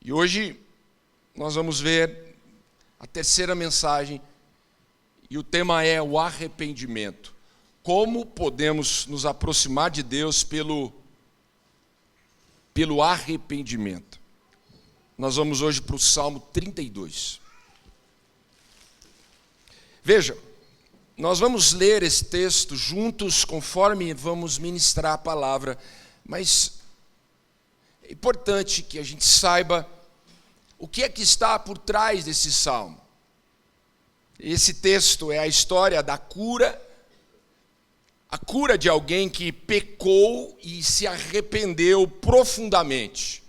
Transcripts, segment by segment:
E hoje nós vamos ver a terceira mensagem, e o tema é o arrependimento. Como podemos nos aproximar de Deus pelo arrependimento. Nós vamos hoje para o Salmo 32. Veja, nós vamos ler esse texto juntos conforme vamos ministrar a palavra, mas é importante que a gente saiba o que é que está por trás desse salmo. Esse texto é a história da cura, a cura de alguém que pecou e se arrependeu profundamente.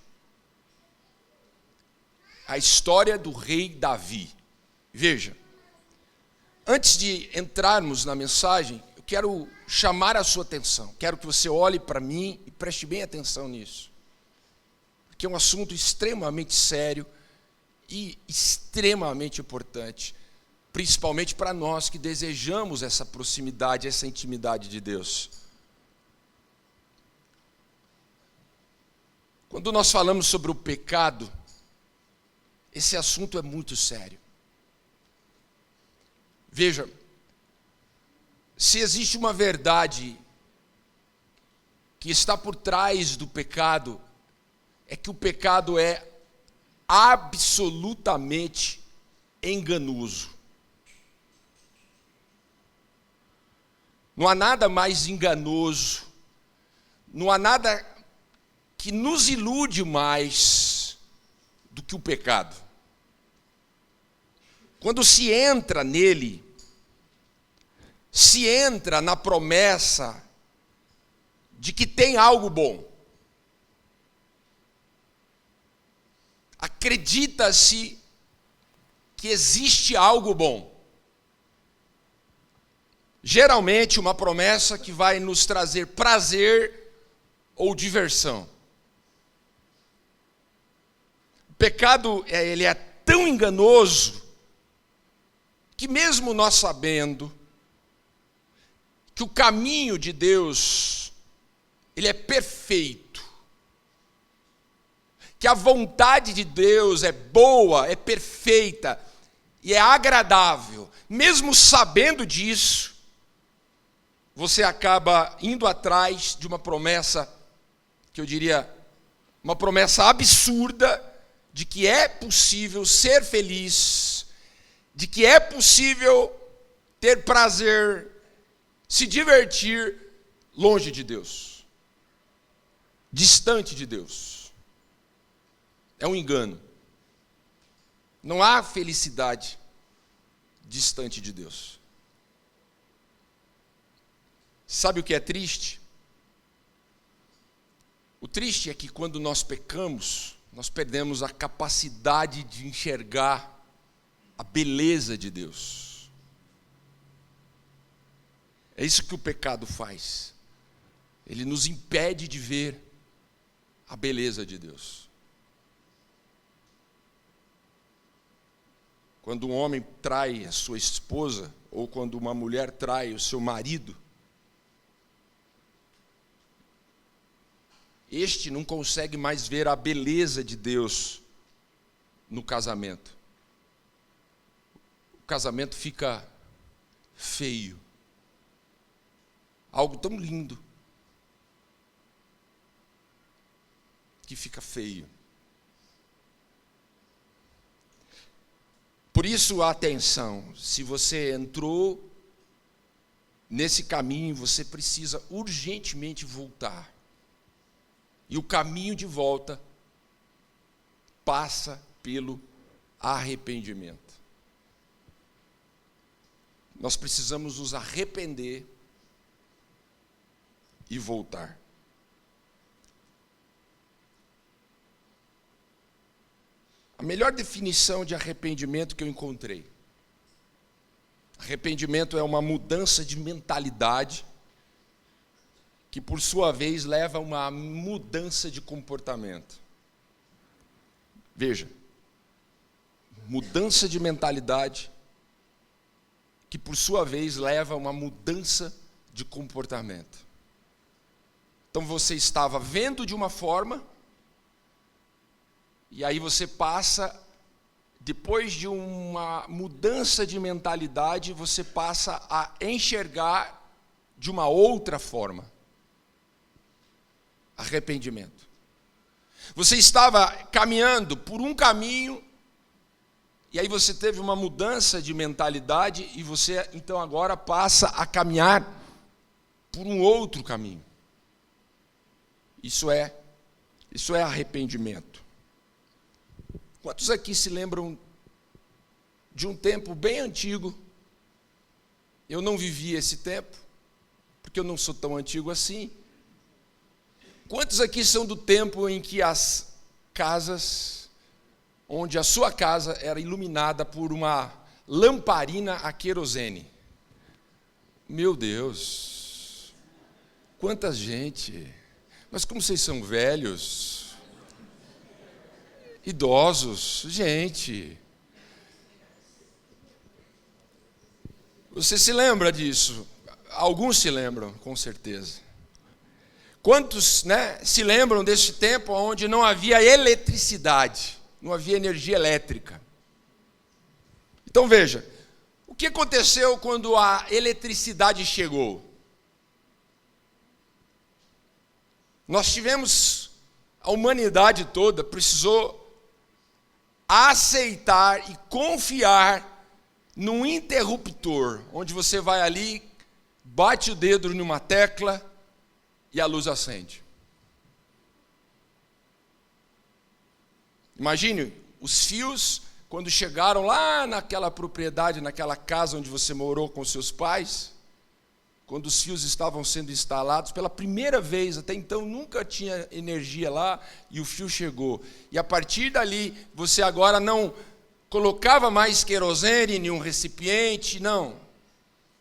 A história do rei Davi. Veja, antes de entrarmos na mensagem, eu quero chamar a sua atenção. Quero que você olhe para mim e preste bem atenção nisso. Porque é um assunto extremamente sério e extremamente importante, principalmente para nós que desejamos essa proximidade, essa intimidade de Deus. Quando nós falamos sobre o pecado, esse assunto é muito sério. Veja, se existe uma verdade que está por trás do pecado, é que o pecado é absolutamente enganoso. Não há nada mais enganoso, não há nada que nos ilude mais do que o pecado. Quando se entra nele, se entra na promessa de que tem algo bom. Acredita-se que existe algo bom. Geralmente uma promessa que vai nos trazer prazer ou diversão. O pecado ele é tão enganoso que mesmo nós sabendo que o caminho de Deus ele é perfeito, que a vontade de Deus é boa, é perfeita e é agradável, mesmo sabendo disso, você acaba indo atrás de uma promessa, que eu diria, uma promessa absurda, de que é possível ser feliz, de que é possível ter prazer, se divertir longe de Deus, distante de Deus. É um engano. Não há felicidade distante de Deus. Sabe o que é triste? O triste é que quando nós pecamos, nós perdemos a capacidade de enxergar a beleza de Deus. É isso que o pecado faz. Ele nos impede de ver a beleza de Deus. Quando um homem trai a sua esposa, ou quando uma mulher trai o seu marido, este não consegue mais ver a beleza de Deus no casamento. O casamento fica feio. Algo tão lindo que fica feio. Por isso, atenção, se você entrou nesse caminho, você precisa urgentemente voltar. E o caminho de volta passa pelo arrependimento. Nós precisamos nos arrepender e voltar. A melhor definição de arrependimento que eu encontrei. Arrependimento é uma mudança de mentalidade que, por sua vez, leva a uma mudança de comportamento. Veja, mudança de mentalidade que, por sua vez, leva a uma mudança de comportamento. Então você estava vendo de uma forma E aí você passa, depois de uma mudança de mentalidade, você passa a enxergar de uma outra forma. Arrependimento. Você estava caminhando por um caminho, e aí você teve uma mudança de mentalidade, e você então agora passa a caminhar por um outro caminho. Isso é arrependimento. Quantos aqui se lembram de um tempo bem antigo? Eu não vivi esse tempo, porque eu não sou tão antigo assim. Quantos aqui são do tempo em que as casas, onde a sua casa era iluminada por uma lamparina a querosene? Meu Deus, quanta gente! Mas como vocês são velhos, idosos, gente. Você se lembra disso? Alguns se lembram, com certeza. Quantos, se lembram desse tempo onde não havia eletricidade, não havia energia elétrica? Então veja, o que aconteceu quando a eletricidade chegou? Nós tivemos, a humanidade toda precisou aceitar e confiar num interruptor, onde você vai ali, bate o dedo numa tecla e a luz acende. Imagine, os fios, quando chegaram lá naquela propriedade, naquela casa onde você morou com seus pais, quando os fios estavam sendo instalados, pela primeira vez, até então nunca tinha energia lá, e o fio chegou. E a partir dali, você agora não colocava mais querosene em um recipiente, não.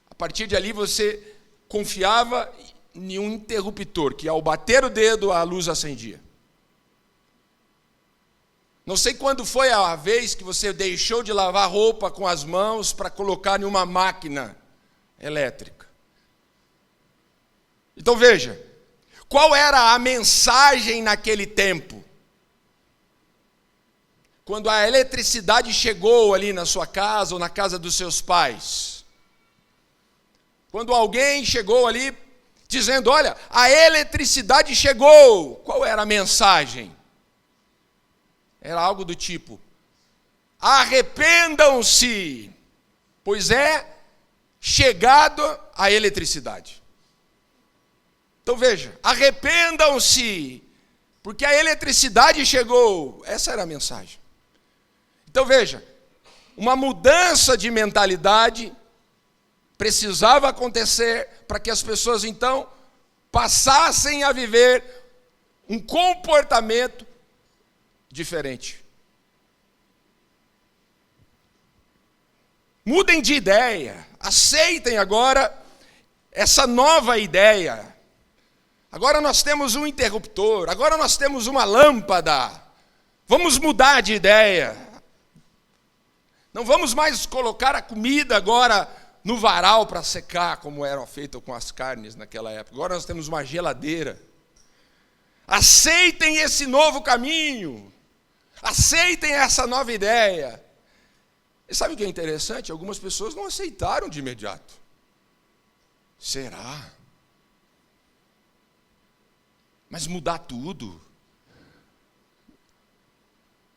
A partir de ali, você confiava em um interruptor, que ao bater o dedo, a luz acendia. Não sei quando foi a vez que você deixou de lavar roupa com as mãos para colocar em uma máquina elétrica. Então veja, qual era a mensagem naquele tempo? Quando a eletricidade chegou ali na sua casa ou na casa dos seus pais. Quando alguém chegou ali dizendo, olha, a eletricidade chegou. Qual era a mensagem? Era algo do tipo, arrependam-se, pois é chegado a eletricidade. Então veja, arrependam-se, porque a eletricidade chegou. Essa era a mensagem. Então veja, uma mudança de mentalidade precisava acontecer para que as pessoas então passassem a viver um comportamento diferente. Mudem de ideia, aceitem agora essa nova ideia. Agora nós temos um interruptor, agora nós temos uma lâmpada. Vamos mudar de ideia. Não vamos mais colocar a comida agora no varal para secar, como eram feitas com as carnes naquela época. Agora nós temos uma geladeira. Aceitem esse novo caminho. Aceitem essa nova ideia. E sabe o que é interessante? Algumas pessoas não aceitaram de imediato. Será? Mas mudar tudo?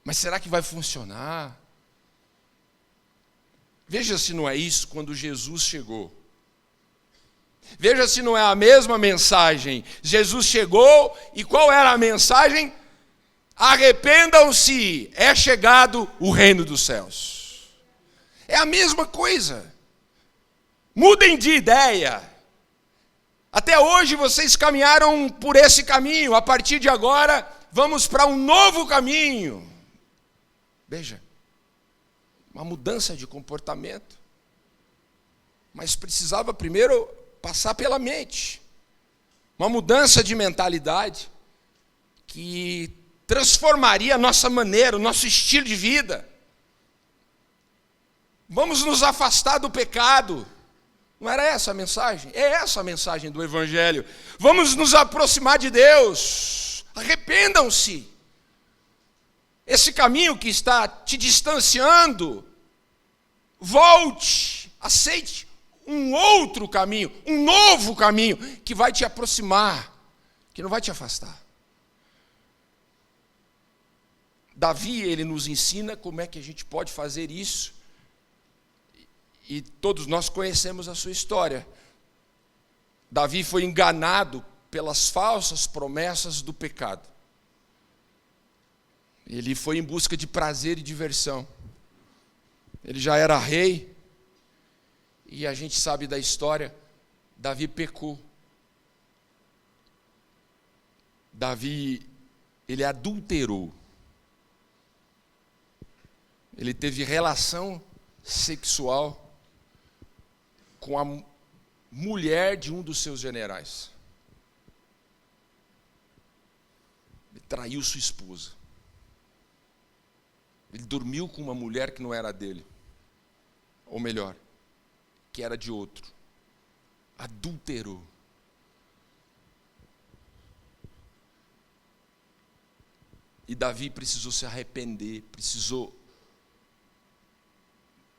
Mas será que vai funcionar? Veja se não é isso quando Jesus chegou. Veja se não é a mesma mensagem. Jesus chegou e qual era a mensagem? Arrependam-se, é chegado o reino dos céus. É a mesma coisa. Mudem de ideia. Até hoje vocês caminharam por esse caminho, a partir de agora vamos para um novo caminho. Veja, uma mudança de comportamento. Mas precisava primeiro passar pela mente. Uma mudança de mentalidade que transformaria a nossa maneira, o nosso estilo de vida. Vamos nos afastar do pecado. Não era essa a mensagem? É essa a mensagem do Evangelho. Vamos nos aproximar de Deus. Arrependam-se. esse caminho que está te distanciando, volte, aceite um outro caminho, um novo caminho, que vai te aproximar, que não vai te afastar. Davi, ele nos ensina como é que a gente pode fazer isso, e todos nós conhecemos a sua história. Davi foi enganado pelas falsas promessas do pecado. Ele foi em busca de prazer e diversão. Ele já era rei, e a gente sabe da história, Davi pecou. Davi, ele adulterou. Ele teve relação sexual com a mulher de um dos seus generais. Ele traiu sua esposa. Ele dormiu com uma mulher que não era dele. Ou melhor, que era de outro. Adulterou. E Davi precisou se arrepender, precisou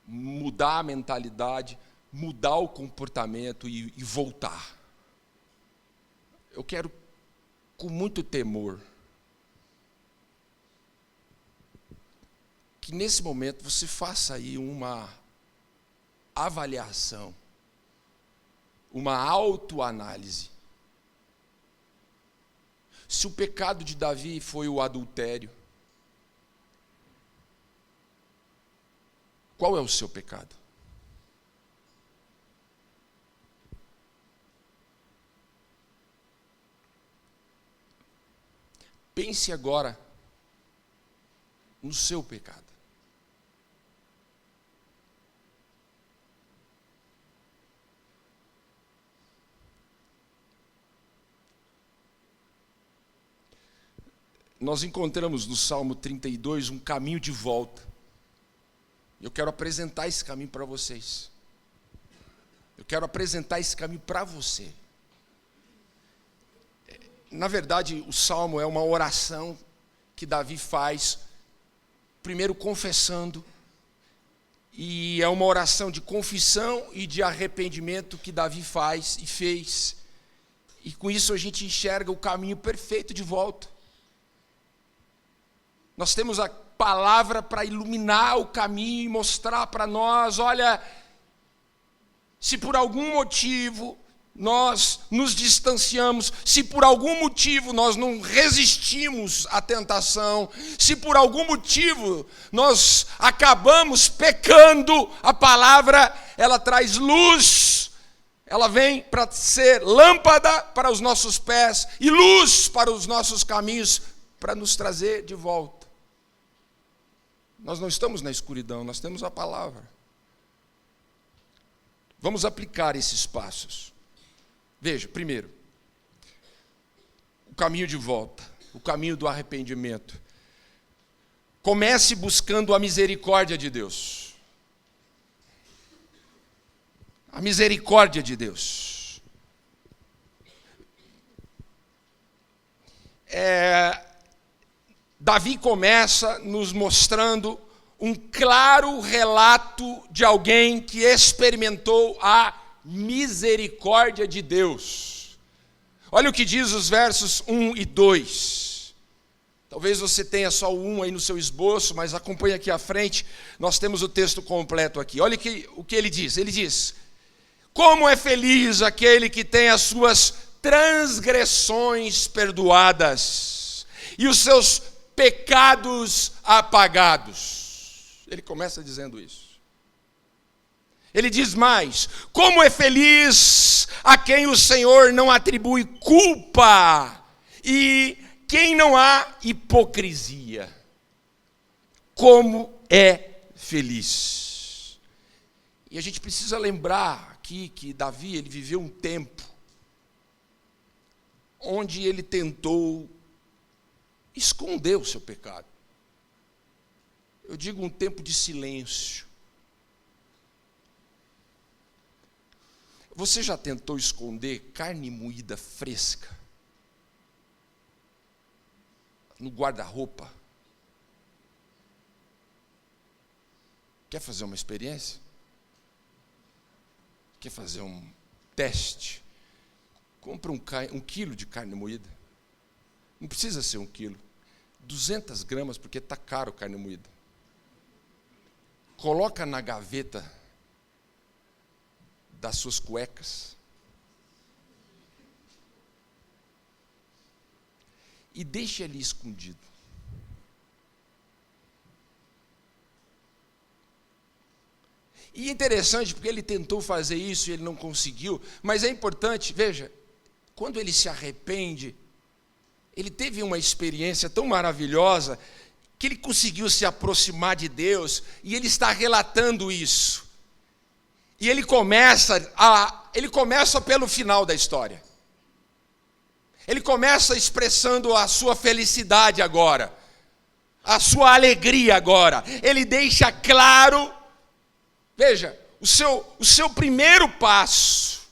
mudar a mentalidade, mudar o comportamento e voltar. Eu quero, com muito temor, que nesse momento você faça aí uma avaliação, uma autoanálise. Se o pecado de Davi foi o adultério, qual é o seu pecado? Pense agora no seu pecado. Nós encontramos no Salmo 32 um caminho de volta. Eu quero apresentar esse caminho para vocês. Eu quero apresentar esse caminho para você. Na verdade, o Salmo é uma oração que Davi faz, primeiro confessando, e é uma oração de confissão e de arrependimento que Davi faz e fez. E com isso a gente enxerga o caminho perfeito de volta. Nós temos a palavra para iluminar o caminho e mostrar para nós, olha, se por algum motivo nós nos distanciamos, se por algum motivo nós não resistimos à tentação, se por algum motivo nós acabamos pecando, a palavra, ela traz luz, ela vem para ser lâmpada para os nossos pés e luz para os nossos caminhos, para nos trazer de volta. Nós não estamos na escuridão, nós temos a palavra. Vamos aplicar esses passos. Veja, primeiro, o caminho de volta, o caminho do arrependimento. Comece buscando a misericórdia de Deus. A misericórdia de Deus. Davi começa nos mostrando um claro relato de alguém que experimentou a misericórdia de Deus. Olha o que diz os versos 1 e 2. Talvez você tenha só o 1 aí no seu esboço, mas acompanhe aqui à frente, nós temos o texto completo aqui. Olha o que ele diz. Ele diz: como é feliz aquele que tem as suas transgressões perdoadas e os seus pecados apagados. Ele começa dizendo isso. Ele diz mais: como é feliz a quem o Senhor não atribui culpa e quem não há hipocrisia. Como é feliz. E a gente precisa lembrar aqui que Davi, ele viveu um tempo onde ele tentou esconder o seu pecado. Eu digo um tempo de silêncio. Você já tentou esconder carne moída fresca no guarda-roupa? Quer fazer uma experiência? Quer fazer um teste? Compra um quilo de carne moída. Não precisa ser 1 quilo. 200 gramas, porque está caro carne moída. Coloca na gaveta das suas cuecas. E deixe ali escondido. E é interessante, porque ele tentou fazer isso e ele não conseguiu, mas é importante, veja, quando ele se arrepende, ele teve uma experiência tão maravilhosa, que ele conseguiu se aproximar de Deus, e ele está relatando isso. E ele começa pelo final da história. Ele começa expressando a sua felicidade agora, a sua alegria agora. Ele deixa claro, veja, o seu primeiro passo,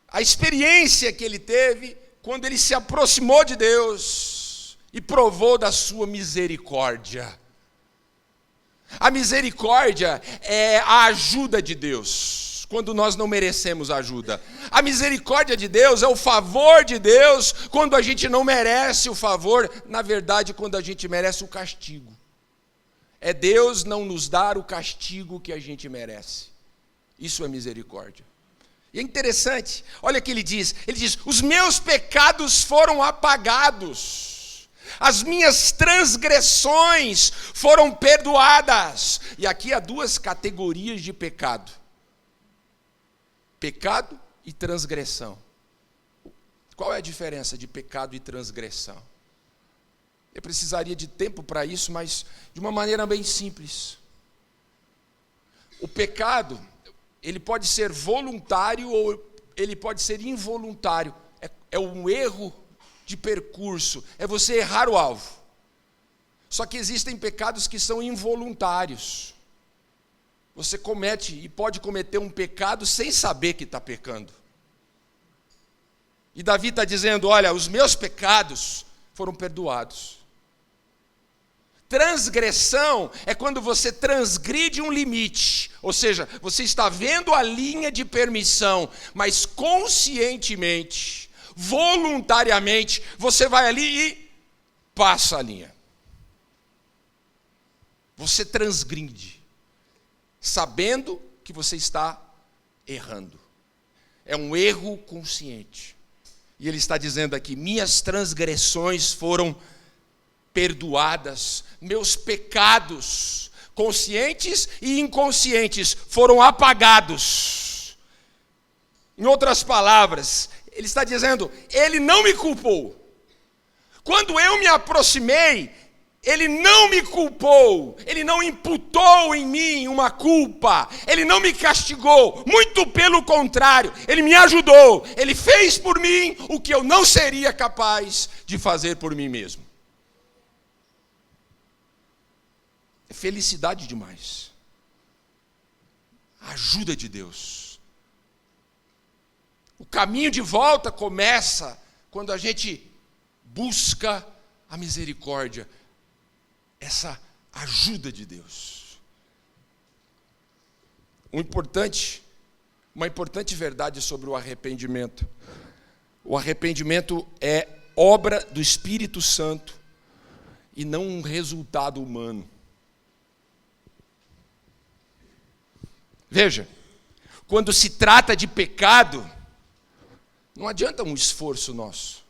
a experiência que ele teve quando ele se aproximou de Deus e provou da sua misericórdia. A misericórdia é a ajuda de Deus, quando nós não merecemos ajuda. A misericórdia de Deus é o favor de Deus, quando a gente não merece o favor, na verdade, quando a gente merece o castigo. É Deus não nos dar o castigo que a gente merece. Isso é misericórdia. E é interessante, olha o que ele diz, os meus pecados foram apagados, as minhas transgressões foram perdoadas. E aqui há 2 categorias de pecado: pecado e transgressão. Qual é a diferença de pecado e transgressão? Eu precisaria de tempo para isso, mas de uma maneira bem simples. O pecado, ele pode ser voluntário ou ele pode ser involuntário. É um erro de percurso, é você errar o alvo. Só que existem pecados que são involuntários. Você comete e pode cometer um pecado sem saber que está pecando. E Davi está dizendo, olha, os meus pecados foram perdoados. Transgressão é quando você transgride um limite, ou seja, você está vendo a linha de permissão, mas conscientemente, voluntariamente, você vai ali e passa a linha. Você transgride, sabendo que você está errando. É um erro consciente. E ele está dizendo aqui, minhas transgressões foram perdoadas, meus pecados, conscientes e inconscientes, foram apagados. Em outras palavras, ele está dizendo, ele não me culpou. Quando eu me aproximei, ele não me culpou, ele não imputou em mim uma culpa, ele não me castigou, muito pelo contrário, ele me ajudou, ele fez por mim o que eu não seria capaz de fazer por mim mesmo. É felicidade demais. A ajuda de Deus. O caminho de volta começa quando a gente busca a misericórdia, essa ajuda de Deus. Uma importante verdade sobre o arrependimento. O arrependimento é obra do Espírito Santo e não um resultado humano. Veja, quando se trata de pecado, não adianta um esforço nosso.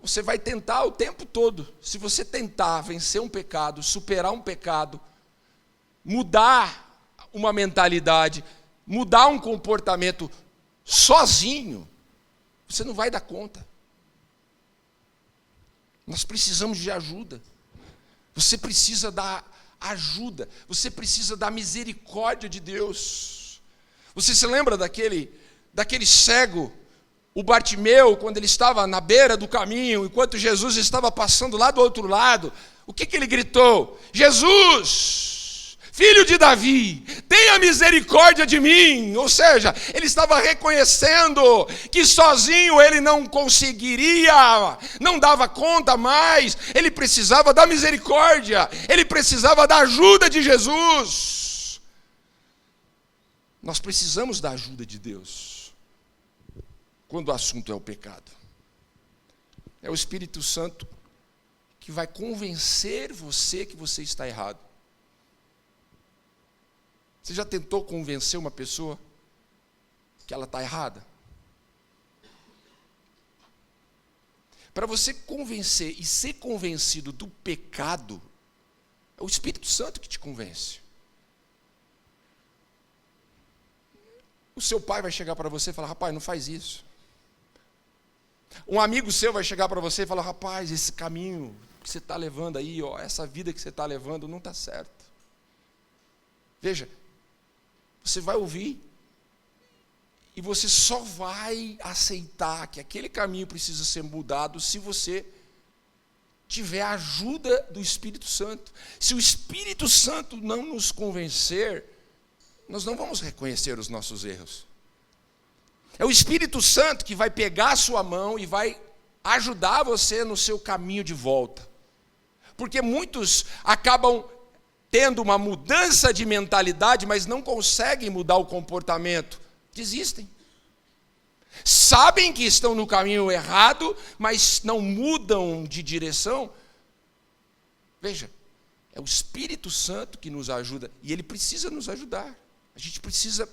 Você vai tentar o tempo todo. Se você tentar vencer um pecado, superar um pecado, mudar uma mentalidade, mudar um comportamento sozinho, você não vai dar conta. Nós precisamos de ajuda. Você precisa da ajuda, você precisa da misericórdia de Deus. Você se lembra daquele cego, o Bartimeu, quando ele estava na beira do caminho, enquanto Jesus estava passando lá do outro lado, o que ele gritou? Jesus, Filho de Davi, tenha misericórdia de mim. Ou seja, ele estava reconhecendo que sozinho ele não conseguiria, não dava conta mais. Ele precisava da misericórdia, ele precisava da ajuda de Jesus. Nós precisamos da ajuda de Deus quando o assunto é o pecado. É o Espírito Santo que vai convencer você que você está errado. Você já tentou convencer uma pessoa que ela está errada? Para você convencer e ser convencido do pecado, é o Espírito Santo que te convence. O seu pai vai chegar para você e falar: rapaz, não faz isso. Um amigo seu vai chegar para você e falar: rapaz, esse caminho que você está levando aí, ó, essa vida que você está levando não está certo. Veja, você vai ouvir e você só vai aceitar que aquele caminho precisa ser mudado se você tiver a ajuda do Espírito Santo. Se o Espírito Santo não nos convencer, nós não vamos reconhecer os nossos erros. É o Espírito Santo que vai pegar a sua mão e vai ajudar você no seu caminho de volta. Porque muitos acabam tendo uma mudança de mentalidade, mas não conseguem mudar o comportamento. Desistem. Sabem que estão no caminho errado, mas não mudam de direção. Veja, é o Espírito Santo que nos ajuda, e ele precisa nos ajudar. A gente precisa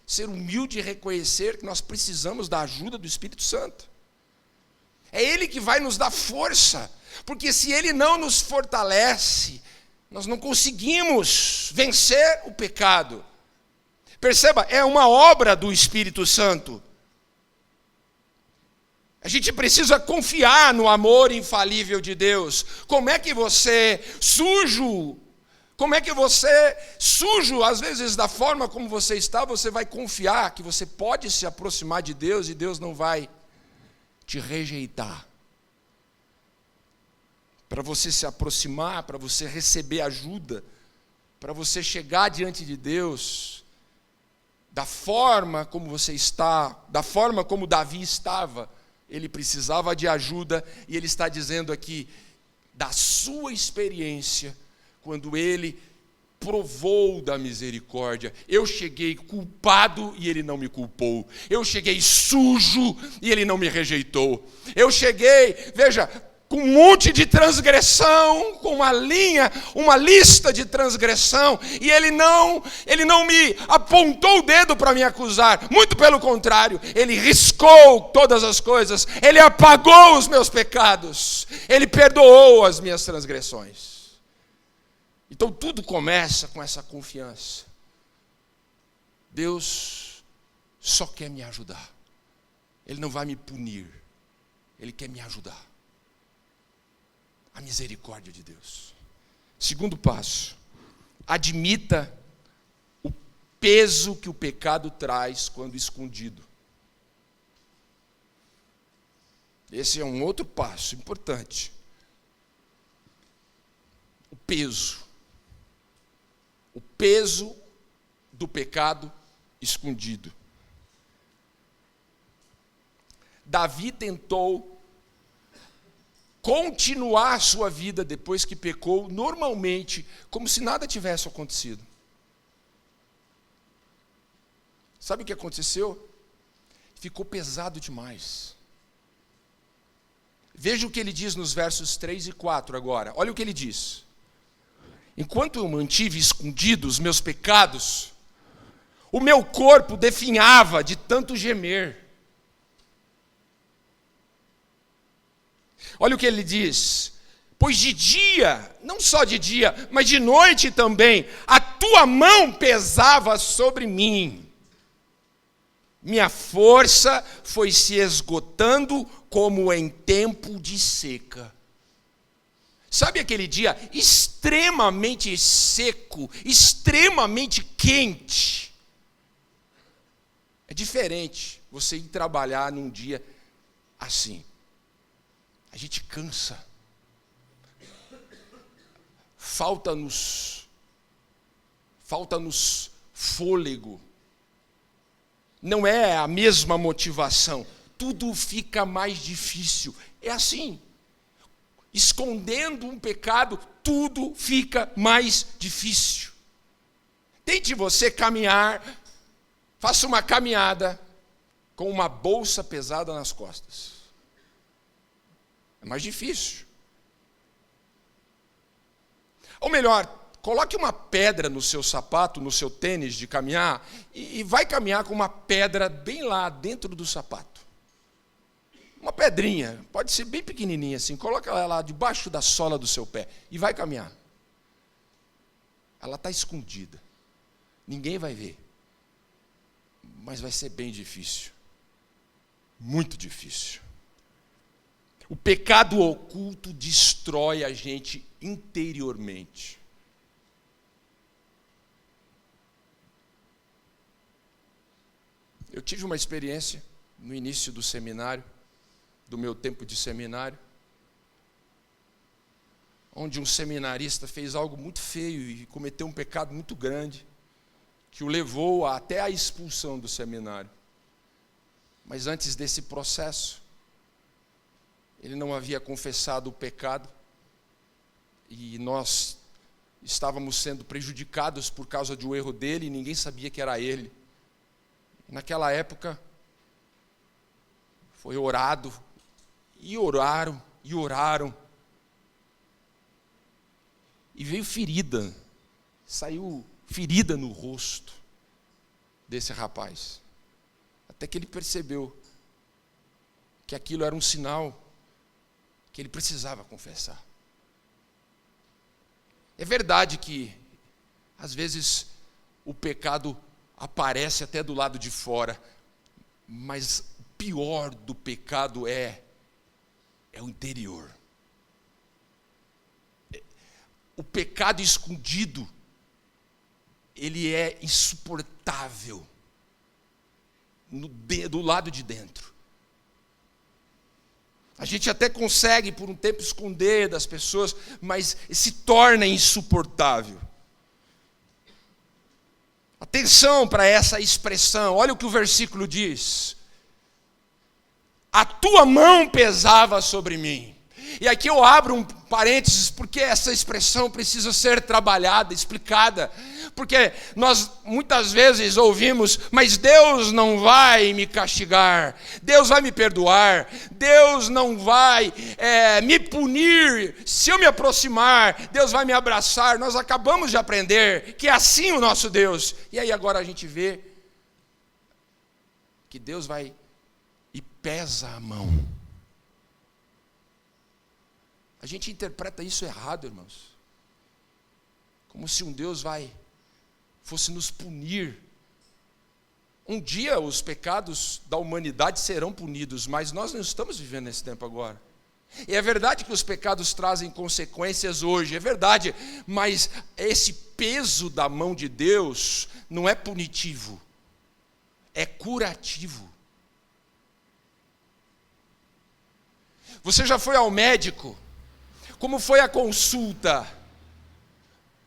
ser humilde e reconhecer que nós precisamos da ajuda do Espírito Santo. É ele que vai nos dar força, porque se ele não nos fortalece, nós não conseguimos vencer o pecado. Perceba, é uma obra do Espírito Santo. A gente precisa confiar no amor infalível de Deus. Como é que você, sujo, às vezes da forma como você está, você vai confiar que você pode se aproximar de Deus e Deus não vai te rejeitar. Para você se aproximar, para você receber ajuda, para você chegar diante de Deus, da forma como você está, da forma como Davi estava, ele precisava de ajuda, e ele está dizendo aqui, da sua experiência, quando ele provou da misericórdia. Eu cheguei culpado e ele não me culpou. Eu cheguei sujo e ele não me rejeitou. Eu cheguei, veja, com um monte de transgressão, com uma lista de transgressão, e ele não me apontou o dedo para me acusar, muito pelo contrário, ele riscou todas as coisas, ele apagou os meus pecados, ele perdoou as minhas transgressões. Então tudo começa com essa confiança. Deus só quer me ajudar, ele não vai me punir, ele quer me ajudar. A misericórdia de Deus. Segundo passo, admita o peso que o pecado traz quando escondido. Esse é um outro passo importante. O peso. O peso do pecado escondido. Davi tentou continuar a sua vida depois que pecou, normalmente, como se nada tivesse acontecido. Sabe o que aconteceu? Ficou pesado demais. Veja o que ele diz nos versos 3 e 4 agora. Olha o que ele diz. Enquanto eu mantive escondidos os meus pecados, o meu corpo definhava de tanto gemer. Olha o que ele diz: pois de dia, não só de dia, mas de noite também, a tua mão pesava sobre mim. Minha força foi se esgotando como em tempo de seca. Sabe aquele dia extremamente seco, extremamente quente? É diferente você ir trabalhar num dia assim. A gente cansa. Falta-nos falta-nos fôlego, não é a mesma motivação, tudo fica mais difícil. É assim, escondendo um pecado, tudo fica mais difícil. Tente você caminhar, faça uma caminhada com uma bolsa pesada nas costas. É mais difícil. Ou melhor, coloque uma pedra no seu sapato, no seu tênis de caminhar, e vai caminhar com uma pedra bem lá dentro do sapato. Uma pedrinha, pode ser bem pequenininha assim, coloca ela lá debaixo da sola do seu pé e vai caminhar. Ela está escondida, ninguém vai ver, mas vai ser bem difícil, muito difícil. O pecado oculto destrói a gente interiormente. Eu tive uma experiência no início do seminário, do meu tempo de seminário, onde um seminarista fez algo muito feio e cometeu um pecado muito grande, que o levou até a expulsão do seminário. Mas antes desse processo, ele não havia confessado o pecado, e nós estávamos sendo prejudicados por causa de um erro dele, e ninguém sabia que era ele. Naquela época, foi orado, e oraram, e oraram. E veio ferida, saiu ferida no rosto desse rapaz. Até que ele percebeu que aquilo era um sinal que ele precisava confessar. É verdade que, às vezes, o pecado aparece até do lado de fora, mas o pior do pecado é o interior. O pecado escondido, ele é insuportável do lado de dentro. A gente até consegue por um tempo esconder das pessoas, mas se torna insuportável. Atenção para essa expressão, olha o que o versículo diz. A tua mão pesava sobre mim. E aqui eu abro um parênteses, porque essa expressão precisa ser trabalhada, explicada. Porque nós muitas vezes ouvimos, mas Deus não vai me castigar, Deus vai me perdoar, Deus não vai me punir, se eu me aproximar, Deus vai me abraçar. Nós acabamos de aprender que é assim o nosso Deus. E aí agora a gente vê que Deus vai e pesa a mão. A gente interpreta isso errado, irmãos. Como se um Deus fosse nos punir. Um dia os pecados da humanidade serão punidos, mas nós não estamos vivendo nesse tempo agora. E é verdade que os pecados trazem consequências hoje, é verdade, mas esse peso da mão de Deus não é punitivo, é curativo. Você já foi ao médico? Como foi a consulta?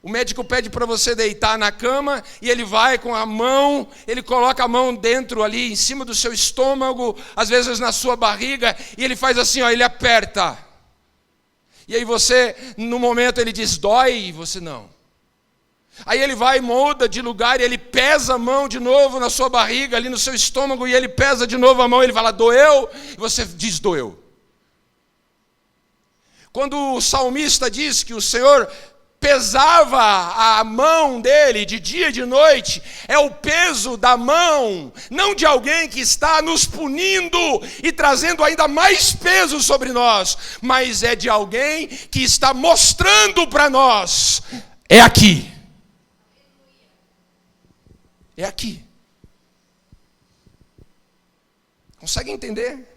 O médico pede para você deitar na cama e ele vai com a mão, ele coloca a mão dentro ali, em cima do seu estômago, às vezes na sua barriga, e ele faz assim, ele aperta. E aí você, no momento ele diz, dói, e você não. Aí ele vai, muda de lugar, e ele pesa a mão de novo na sua barriga, ali no seu estômago, e ele pesa de novo a mão, ele fala, doeu? E você diz, doeu. Quando o salmista diz que o Senhor pesava a mão dele de dia e de noite, é o peso da mão, não de alguém que está nos punindo e trazendo ainda mais peso sobre nós, mas é de alguém que está mostrando para nós, é aqui. É aqui. Consegue entender?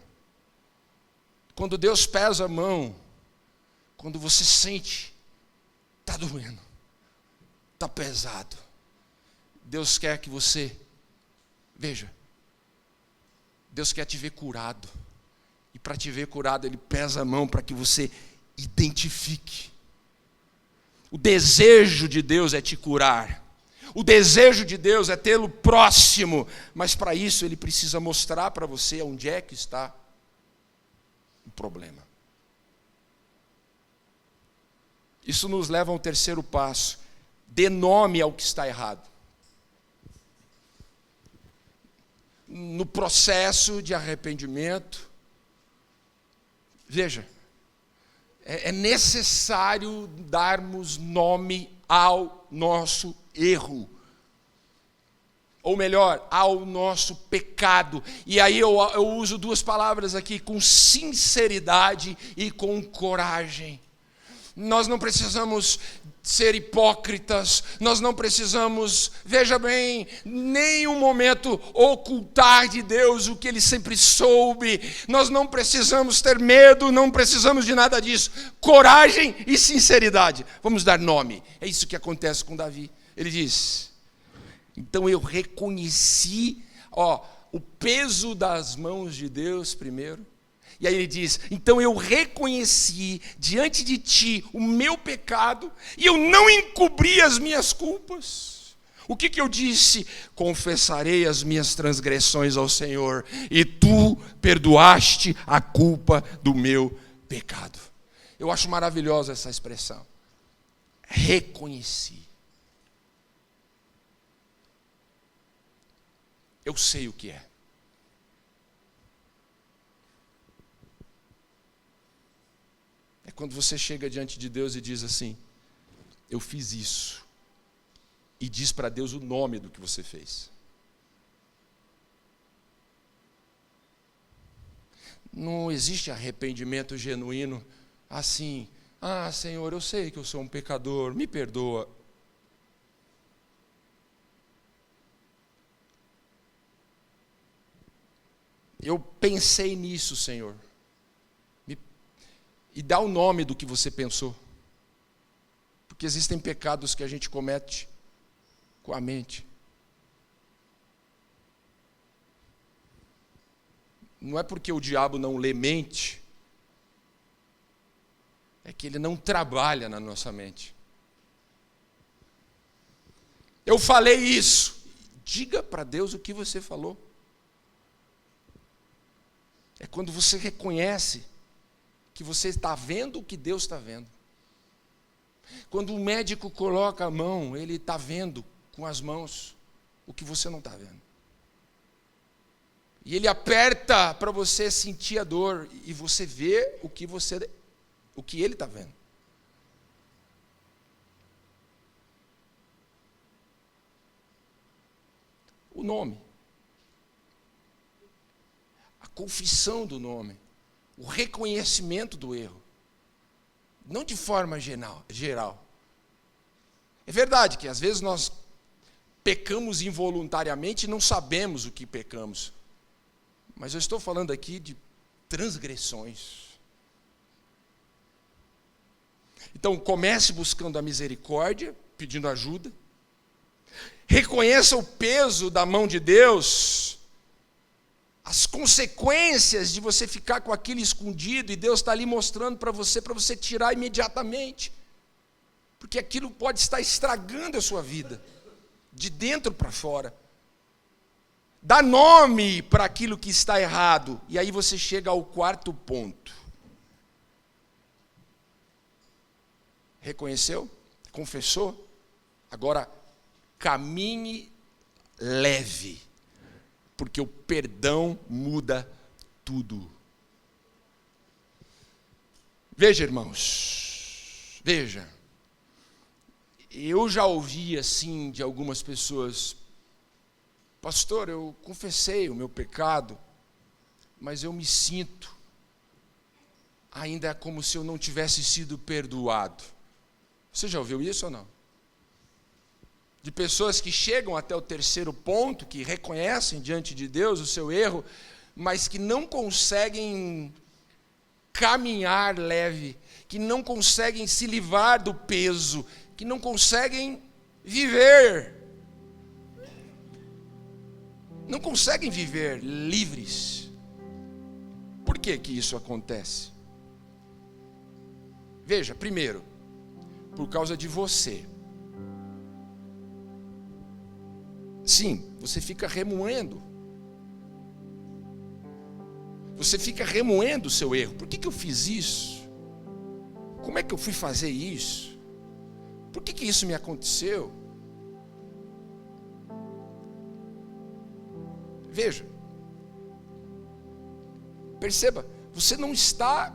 Quando Deus pesa a mão, quando você sente, está doendo, está pesado, Deus quer que você, veja, Deus quer te ver curado, e para te ver curado, Ele pesa a mão para que você identifique. O desejo de Deus é te curar, O desejo de Deus é tê-lo próximo, mas para isso Ele precisa mostrar para você onde é que está o problema. Isso nos leva ao terceiro passo. Dê nome ao que está errado. No processo de arrependimento, veja, é necessário darmos nome ao nosso erro. Ou melhor, ao nosso pecado. E aí eu uso duas palavras aqui, com sinceridade e com coragem. Nós não precisamos ser hipócritas, nós não precisamos, veja bem, nenhum momento ocultar de Deus o que Ele sempre soube. Nós não precisamos ter medo, não precisamos de nada disso. Coragem e sinceridade. Vamos dar nome. É isso que acontece com Davi. Ele diz: então eu reconheci o peso das mãos de Deus primeiro. E aí ele diz: então eu reconheci diante de ti o meu pecado, e eu não encobri as minhas culpas. O que eu disse? Confessarei as minhas transgressões ao Senhor, e tu perdoaste a culpa do meu pecado. Eu acho maravilhosa essa expressão. Reconheci. Eu sei o que é. É quando você chega diante de Deus e diz assim: eu fiz isso. E diz para Deus o nome do que você fez. Não existe arrependimento genuíno assim: ah, Senhor, eu sei que eu sou um pecador, me perdoa. Eu pensei nisso, Senhor. E dá o nome do que você pensou. Porque existem pecados que a gente comete com a mente. Não é porque o diabo não lê mente, é que ele não trabalha na nossa mente. Eu falei isso. Diga para Deus o que você falou. É quando você reconhece que você está vendo o que Deus está vendo. Quando o médico coloca a mão, ele está vendo com as mãos o que você não está vendo. E ele aperta para você sentir a dor, e você vê o que ele está vendo. O nome. A confissão do nome. O reconhecimento do erro. Não de forma geral. É verdade que às vezes nós pecamos involuntariamente e não sabemos o que pecamos. Mas eu estou falando aqui de transgressões. Então comece buscando a misericórdia, pedindo ajuda. Reconheça o peso da mão de Deus. As consequências de você ficar com aquilo escondido, e Deus está ali mostrando para você tirar imediatamente. Porque aquilo pode estar estragando a sua vida, de dentro para fora. Dá nome para aquilo que está errado, e aí você chega ao quarto ponto. Reconheceu? Confessou? Agora, caminhe leve. Porque o perdão muda tudo. Veja, irmãos, veja. Eu já ouvi assim de algumas pessoas: pastor, eu confessei o meu pecado, mas eu me sinto ainda como se eu não tivesse sido perdoado. Você já ouviu isso ou não? De pessoas que chegam até o terceiro ponto, que reconhecem diante de Deus o seu erro, mas que não conseguem caminhar leve, que não conseguem se livrar do peso, que não conseguem viver. Não conseguem viver livres. Por que que isso acontece? Veja, primeiro, por causa de você. Sim, você fica remoendo. Você fica remoendo o seu erro. Por que eu fiz isso? Como é que eu fui fazer isso? Por que isso me aconteceu? Veja, perceba, você não está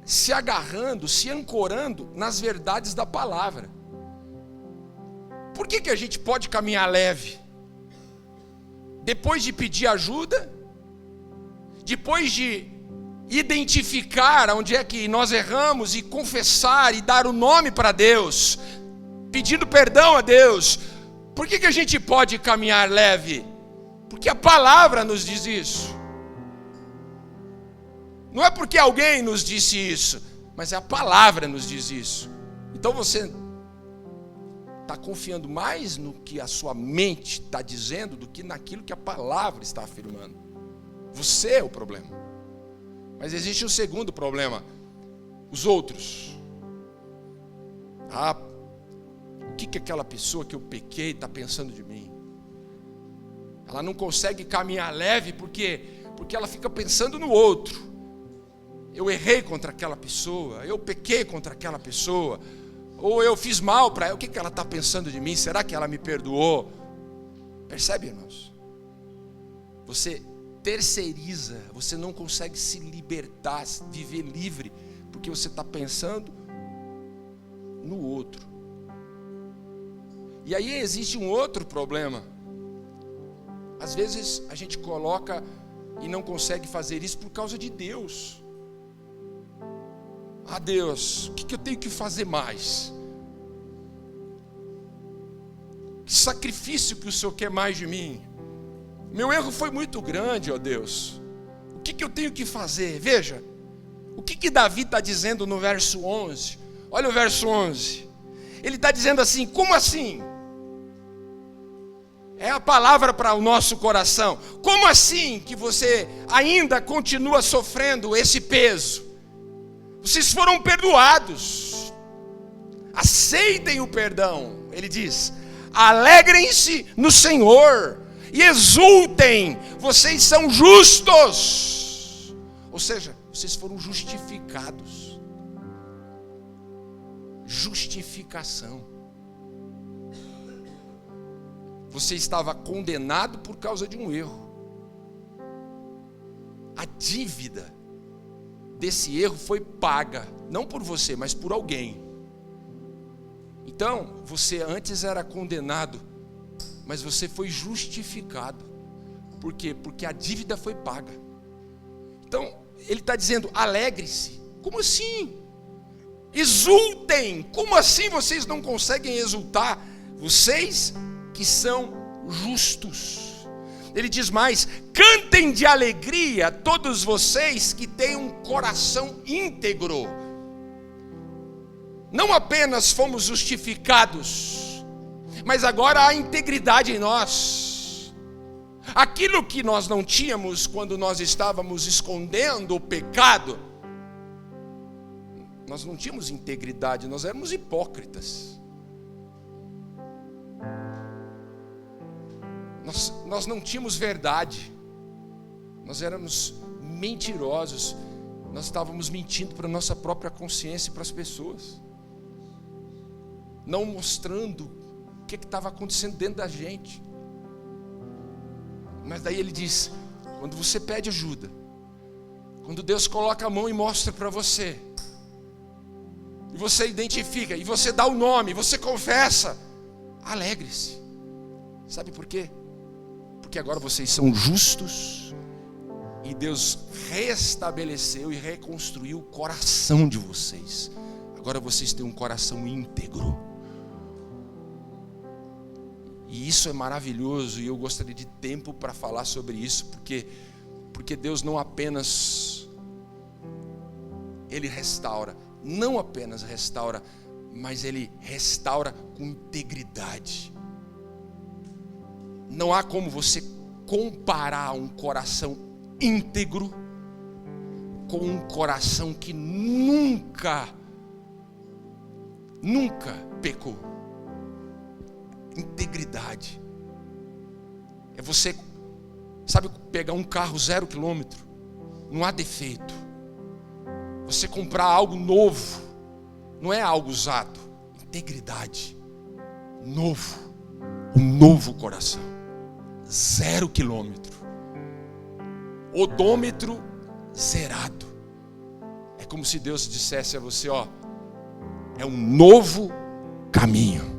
se agarrando, se ancorando nas verdades da palavra. Por que a gente pode caminhar leve? Depois de pedir ajuda, depois de identificar onde é que nós erramos e confessar e dar o nome para Deus, pedindo perdão a Deus, por que a gente pode caminhar leve? Porque a palavra nos diz isso. Não é porque alguém nos disse isso, mas a palavra nos diz isso. Então você está confiando mais no que a sua mente está dizendo do que naquilo que a palavra está afirmando. Você é o problema. Mas existe um segundo problema: os outros. O que aquela pessoa que eu pequei está pensando de mim? Ela não consegue caminhar leve porque ela fica pensando no outro. Eu errei contra aquela pessoa, eu pequei contra aquela pessoa, ou eu fiz mal para ela. O que ela está pensando de mim? Será que ela me perdoou? Percebe, irmãos? Você terceiriza, você não consegue se libertar, viver livre, porque você está pensando no outro. E aí existe um outro problema. Às vezes a gente coloca e não consegue fazer isso por causa de Deus. Deus, o que eu tenho que fazer mais? Que sacrifício que o Senhor quer mais de mim? Meu erro foi muito grande, ó Deus. O que eu tenho que fazer? Veja, o que Davi está dizendo no verso 11? Olha o verso 11. Ele está dizendo assim: como assim? É a palavra para o nosso coração. Como assim que você ainda continua sofrendo esse peso? Vocês foram perdoados. Aceitem o perdão. Ele diz: alegrem-se no Senhor e exultem, vocês são justos. Ou seja, vocês foram justificados. Justificação. Você estava condenado por causa de um erro. A dívida desse erro foi paga, não por você, mas por alguém. Então, você antes era condenado, mas você foi justificado. Por quê? Porque a dívida foi paga. Então, ele está dizendo: alegre-se. Como assim? Exultem. Como assim vocês não conseguem exultar? Vocês que são justos. Ele diz mais: cantem de alegria todos vocês que têm um coração íntegro. Não apenas fomos justificados, mas agora há integridade em nós. Aquilo que nós não tínhamos quando nós estávamos escondendo o pecado, nós não tínhamos integridade, nós éramos hipócritas. Nós não tínhamos verdade, nós éramos mentirosos, nós estávamos mentindo para a nossa própria consciência e para as pessoas, não mostrando o que estava acontecendo dentro da gente. Mas daí ele diz: quando você pede ajuda, quando Deus coloca a mão e mostra para você, e você identifica, e você dá o nome, você confessa, alegre-se. Sabe por quê? Porque agora vocês são justos e Deus restabeleceu e reconstruiu o coração de vocês. Agora vocês têm um coração íntegro. E isso é maravilhoso, e eu gostaria de tempo para falar sobre isso, porque Deus não apenas Ele restaura, não apenas restaura, mas Ele restaura com integridade. Não há como você comparar um coração íntegro com um coração que nunca pecou. Integridade. É você, sabe, pegar um carro 0 quilômetro, não há defeito. Você comprar algo novo, não é algo usado, integridade, novo, um novo coração, 0 quilômetro, odômetro zerado. É como se Deus dissesse a você, ó, é um novo caminho.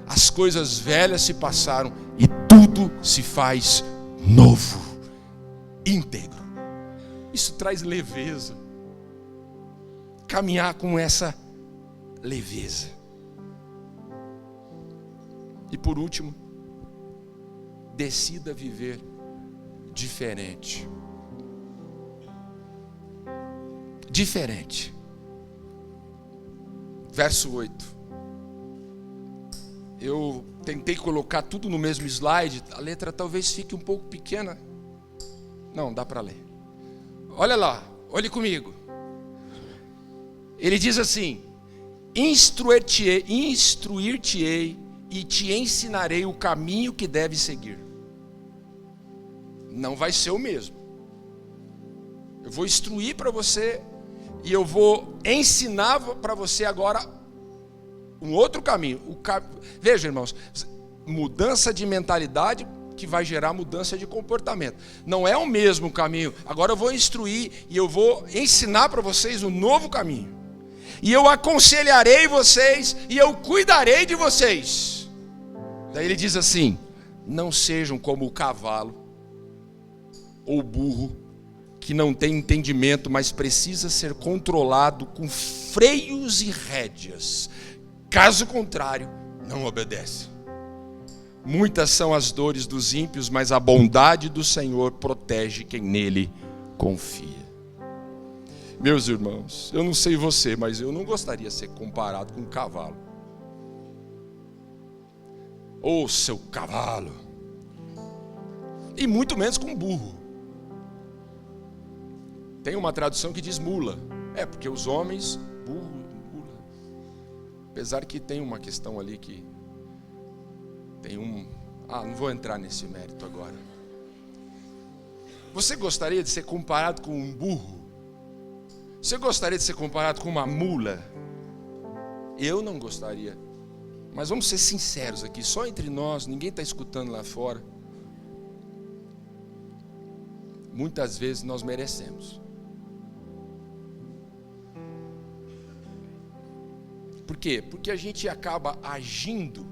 As coisas velhas se passaram e tudo se faz novo, íntegro. Isso traz leveza. Caminhar com essa leveza. E por último, decida viver diferente. Diferente. Verso 8. Eu tentei colocar tudo no mesmo slide. A letra talvez fique um pouco pequena. Não, dá para ler. Olha lá, olhe comigo. Ele diz assim: instruir-te-ei e te ensinarei o caminho que deves seguir. Não vai ser o mesmo. Eu vou instruir para você e eu vou ensinar para você agora um outro caminho. Veja, irmãos, mudança de mentalidade que vai gerar mudança de comportamento. Não é o mesmo caminho. Agora eu vou instruir e eu vou ensinar para vocês um novo caminho. E eu aconselharei vocês e eu cuidarei de vocês. Daí ele diz assim: não sejam como o cavalo ou o burro, que não tem entendimento, mas precisa ser controlado com freios e rédeas. Caso contrário, não obedece. Muitas são as dores dos ímpios, mas a bondade do Senhor protege quem nele confia. Meus irmãos, eu não sei você, mas eu não gostaria de ser comparado com um cavalo. Ô, seu cavalo. E muito menos com um burro. Tem uma tradução que diz mula. É, porque os homens, burro, mula. Apesar que tem uma questão ali que tem não vou entrar nesse mérito agora. Você gostaria de ser comparado com um burro? Você gostaria de ser comparado com uma mula? Eu não gostaria. Mas vamos ser sinceros aqui, só entre nós, ninguém está escutando lá fora. Muitas vezes nós merecemos. Por quê? Porque a gente acaba agindo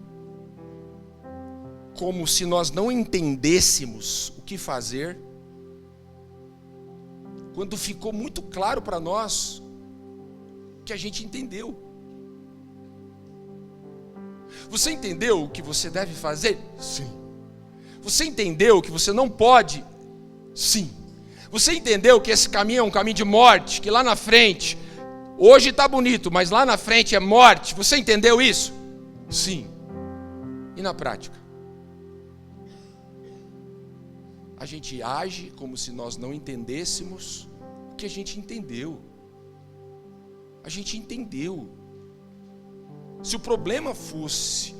como se nós não entendêssemos o que fazer, quando ficou muito claro para nós que a gente entendeu. Você entendeu o que você deve fazer? Sim. Você entendeu que você não pode? Sim. Você entendeu que esse caminho é um caminho de morte, que lá na frente, hoje está bonito, mas lá na frente é morte? Você entendeu isso? Sim. E na prática? A gente age como se nós não entendêssemos o que a gente entendeu. A gente entendeu. Se o problema fosse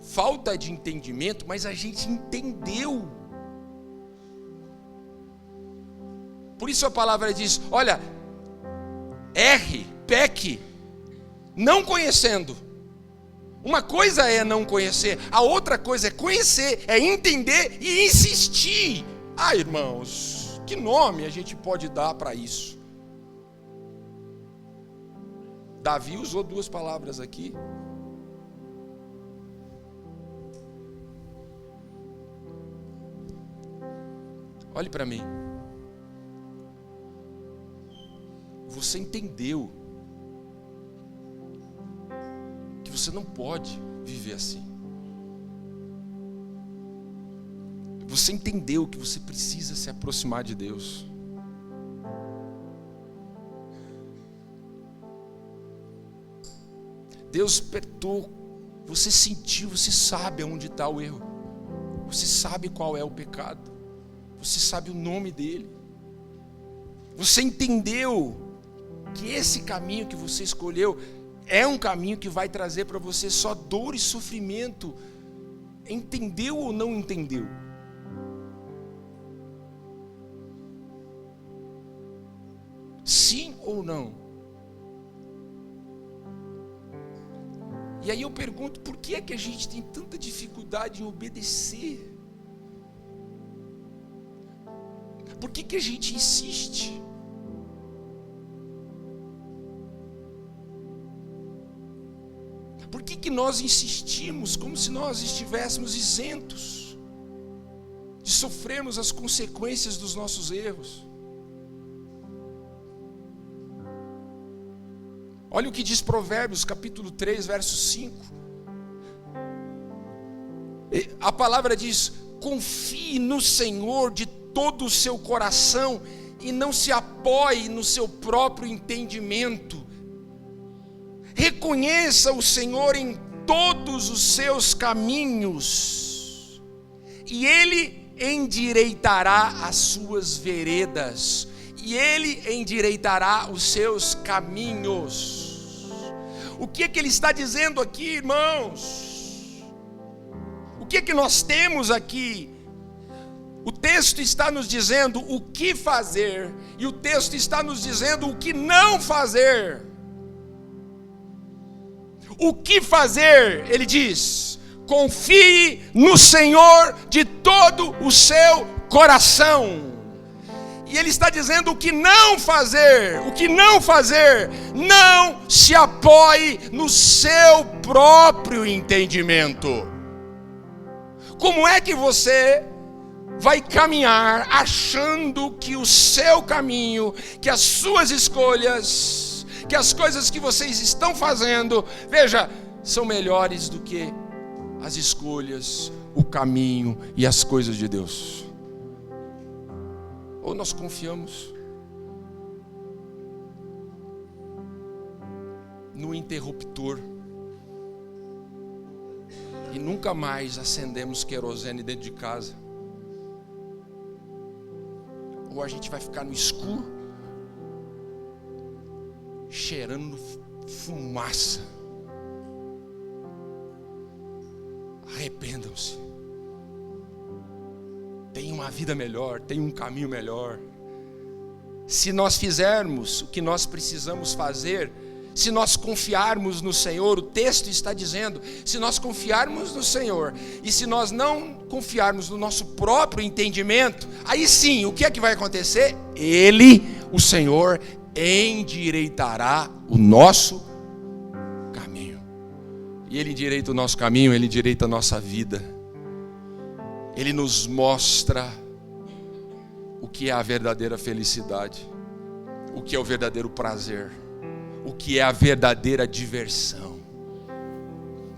falta de entendimento, mas a gente entendeu. Por isso a palavra diz: olha, peque, não conhecendo. Uma coisa é não conhecer, a outra coisa é conhecer, é entender e insistir. Ah, irmãos, que nome a gente pode dar para isso? Davi usou 2 palavras aqui. Olhe para mim. Você entendeu que você não pode viver assim. Você entendeu que você precisa se aproximar de Deus. Deus apertou, você sentiu, você sabe aonde está o erro. Você sabe qual é o pecado. Você sabe o nome dele. Você entendeu que esse caminho que você escolheu é um caminho que vai trazer para você só dor e sofrimento. Entendeu ou não entendeu? Sim ou não? E aí eu pergunto, por que é que a gente tem tanta dificuldade em obedecer? Por que a gente insiste? Por que nós insistimos como se nós estivéssemos isentos de sofrermos as consequências dos nossos erros? Olha o que diz Provérbios, capítulo 3, verso 5. A palavra diz: confie no Senhor de todo o seu coração e não se apoie no seu próprio entendimento. Reconheça o Senhor em todos os seus caminhos e Ele endireitará as suas veredas. E Ele endireitará os seus caminhos. O que é que Ele está dizendo aqui, irmãos? O que é que nós temos aqui? O texto está nos dizendo o que fazer, e o texto está nos dizendo o que não fazer. O que fazer? Ele diz: confie no Senhor de todo o seu coração. E ele está dizendo o que não fazer. O que não fazer: não se apoie no seu próprio entendimento. Como é que você vai caminhar achando que o seu caminho, que as suas escolhas, que as coisas que vocês estão fazendo, veja, são melhores do que as escolhas, o caminho e as coisas de Deus? Ou nós confiamos no interruptor e nunca mais acendemos querosene dentro de casa? Ou a gente vai ficar no escuro, cheirando fumaça? Arrependam-se. Tem uma vida melhor, tem um caminho melhor. Se nós fizermos o que nós precisamos fazer, se nós confiarmos no Senhor, o texto está dizendo, se nós confiarmos no Senhor, e se nós não confiarmos no nosso próprio entendimento, aí sim, o que é que vai acontecer? Ele, o Senhor, endireitará o nosso caminho. E Ele endireita o nosso caminho, Ele endireita a nossa vida. Ele nos mostra o que é a verdadeira felicidade, o que é o verdadeiro prazer, o que é a verdadeira diversão.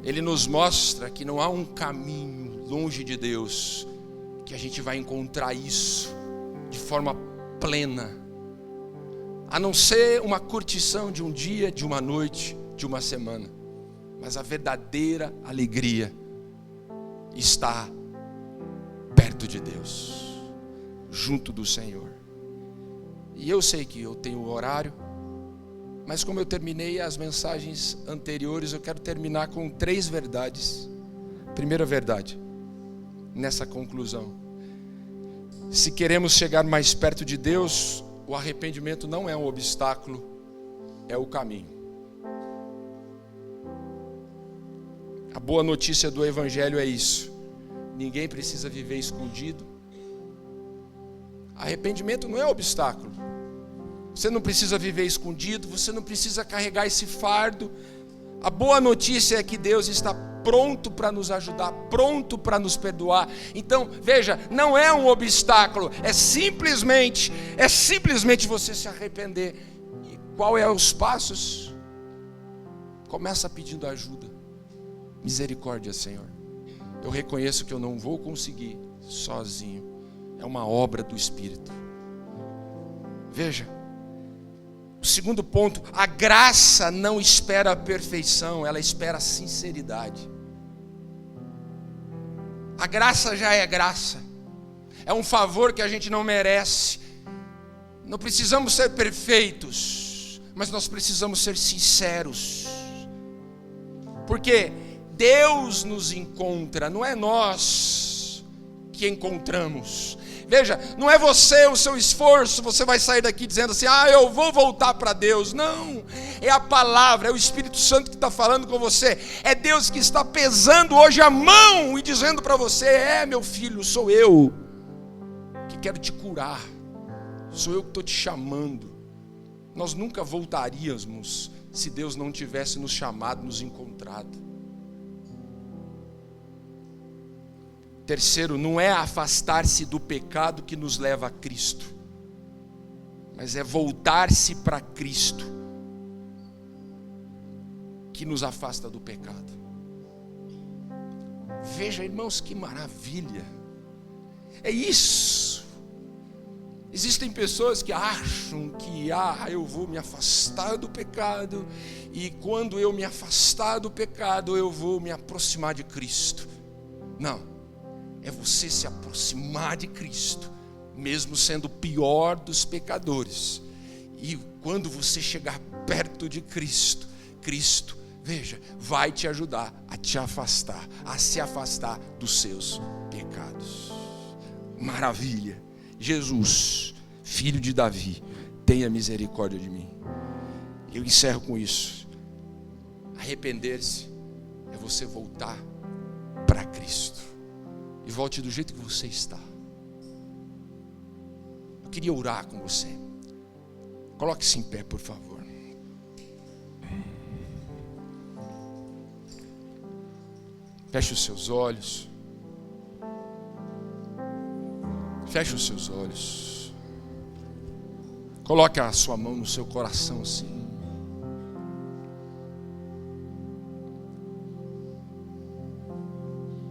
Ele nos mostra que não há um caminho longe de Deus que a gente vai encontrar isso de forma plena, a não ser uma curtição de um dia, de uma noite, de uma semana. Mas a verdadeira alegria está perto de Deus, junto do Senhor. E eu sei que eu tenho horário, mas como eu terminei as mensagens anteriores, eu quero terminar com 3 verdades. Primeira verdade, nessa conclusão: se queremos chegar mais perto de Deus, o arrependimento não é um obstáculo, é o caminho. A boa notícia do Evangelho é isso: ninguém precisa viver escondido. Arrependimento não é obstáculo. Você não precisa viver escondido, você não precisa carregar esse fardo. A boa notícia é que Deus está pronto para nos ajudar, pronto para nos perdoar. Então, veja, não é um obstáculo, é simplesmente você se arrepender. E qual é os passos? Começa pedindo ajuda. Misericórdia, Senhor. Eu reconheço que eu não vou conseguir sozinho. É uma obra do Espírito. Veja, o segundo ponto: a graça não espera a perfeição, ela espera a sinceridade. A graça já é graça. É um favor que a gente não merece. Não precisamos ser perfeitos, mas nós precisamos ser sinceros. Porque Deus nos encontra, não é nós que encontramos. Veja, não é você, o seu esforço, você vai sair daqui dizendo assim, eu vou voltar para Deus. Não, é a palavra, é o Espírito Santo que está falando com você. É Deus que está pesando hoje a mão e dizendo para você, meu filho, sou eu que quero te curar. Sou eu que estou te chamando. Nós nunca voltaríamos se Deus não tivesse nos chamado, nos encontrado. Terceiro, não é afastar-se do pecado que nos leva a Cristo, mas é voltar-se para Cristo que nos afasta do pecado. Veja, irmãos, que maravilha. É isso. Existem pessoas que acham que eu vou me afastar do pecado, e quando eu me afastar do pecado eu vou me aproximar de Cristo. Não. É você se aproximar de Cristo, mesmo sendo o pior dos pecadores. E quando você chegar perto de Cristo, Cristo, veja, vai te ajudar a te afastar, a se afastar dos seus pecados. Maravilha. Jesus, filho de Davi, tenha misericórdia de mim. Eu encerro com isso. Arrepender-se é você voltar para Cristo. E volte do jeito que você está. Eu queria orar com você. Coloque-se em pé, por favor. Feche os seus olhos. Feche os seus olhos. Coloque a sua mão no seu coração assim.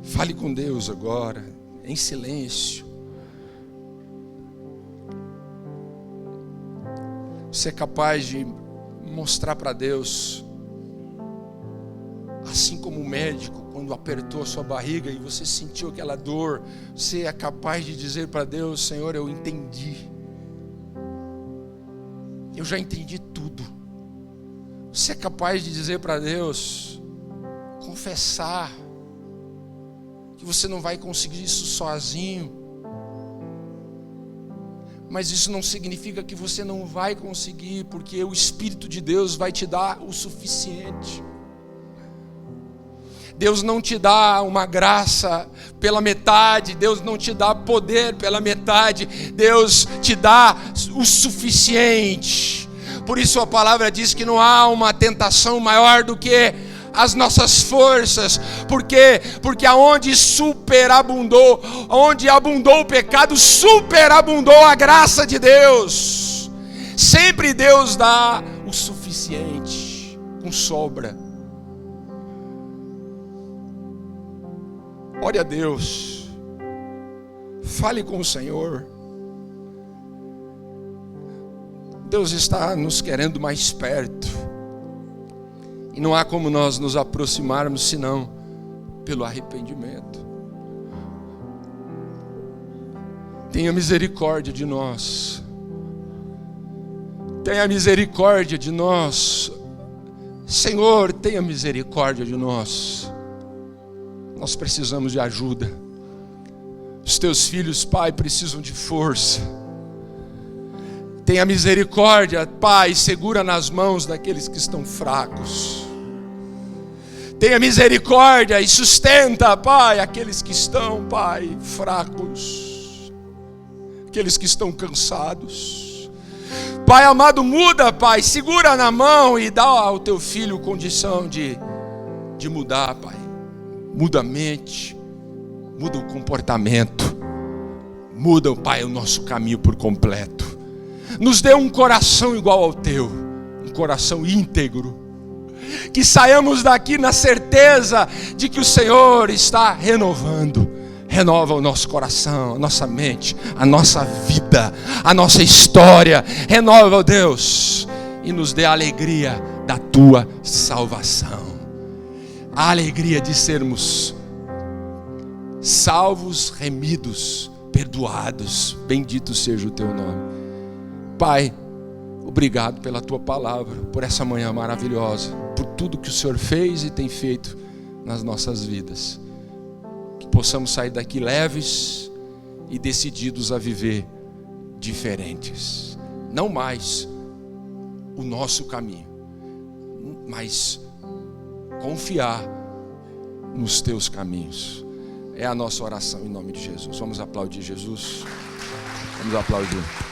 Fale com Deus agora, em silêncio. Você é capaz de mostrar para Deus, assim como o médico, quando apertou a sua barriga e você sentiu aquela dor, você é capaz de dizer para Deus, Senhor, eu entendi. Eu já entendi tudo. Você é capaz de dizer para Deus, confessar, que você não vai conseguir isso sozinho, mas isso não significa que você não vai conseguir, porque o Espírito de Deus vai te dar o suficiente. Deus não te dá uma graça pela metade, Deus não te dá poder pela metade, Deus te dá o suficiente. Por isso a palavra diz que não há uma tentação maior do que as nossas forças. Por quê? Porque aonde superabundou, onde abundou o pecado, superabundou a graça de Deus. Sempre Deus dá o suficiente, com sobra. Ore a Deus, fale com o Senhor. Deus está nos querendo mais perto. E não há como nós nos aproximarmos senão pelo arrependimento. Tenha misericórdia de nós. Tenha misericórdia de nós. Senhor, tenha misericórdia de nós. Nós precisamos de ajuda. Os teus filhos, Pai, precisam de força. Tenha misericórdia, Pai, segura nas mãos daqueles que estão fracos. Tenha misericórdia e sustenta, Pai, aqueles que estão, Pai, fracos. Aqueles que estão cansados. Pai amado, muda, Pai, segura na mão e dá ao teu filho condição de mudar, Pai. Muda a mente, muda o comportamento. Muda, Pai, o nosso caminho por completo. Nos dê um coração igual ao teu, um coração íntegro, que saiamos daqui na certeza de que o Senhor está renovando. Renova o nosso coração, a nossa mente, a nossa vida, a nossa história. Renova, ó Deus, e nos dê a alegria da tua salvação, a alegria de sermos salvos, remidos, perdoados. Bendito seja o teu nome. Pai, obrigado pela tua palavra, por essa manhã maravilhosa, por tudo que o Senhor fez e tem feito nas nossas vidas. Que possamos sair daqui leves e decididos a viver diferentes. Não mais o nosso caminho, mas confiar nos teus caminhos. É a nossa oração em nome de Jesus. Vamos aplaudir Jesus. Vamos aplaudir.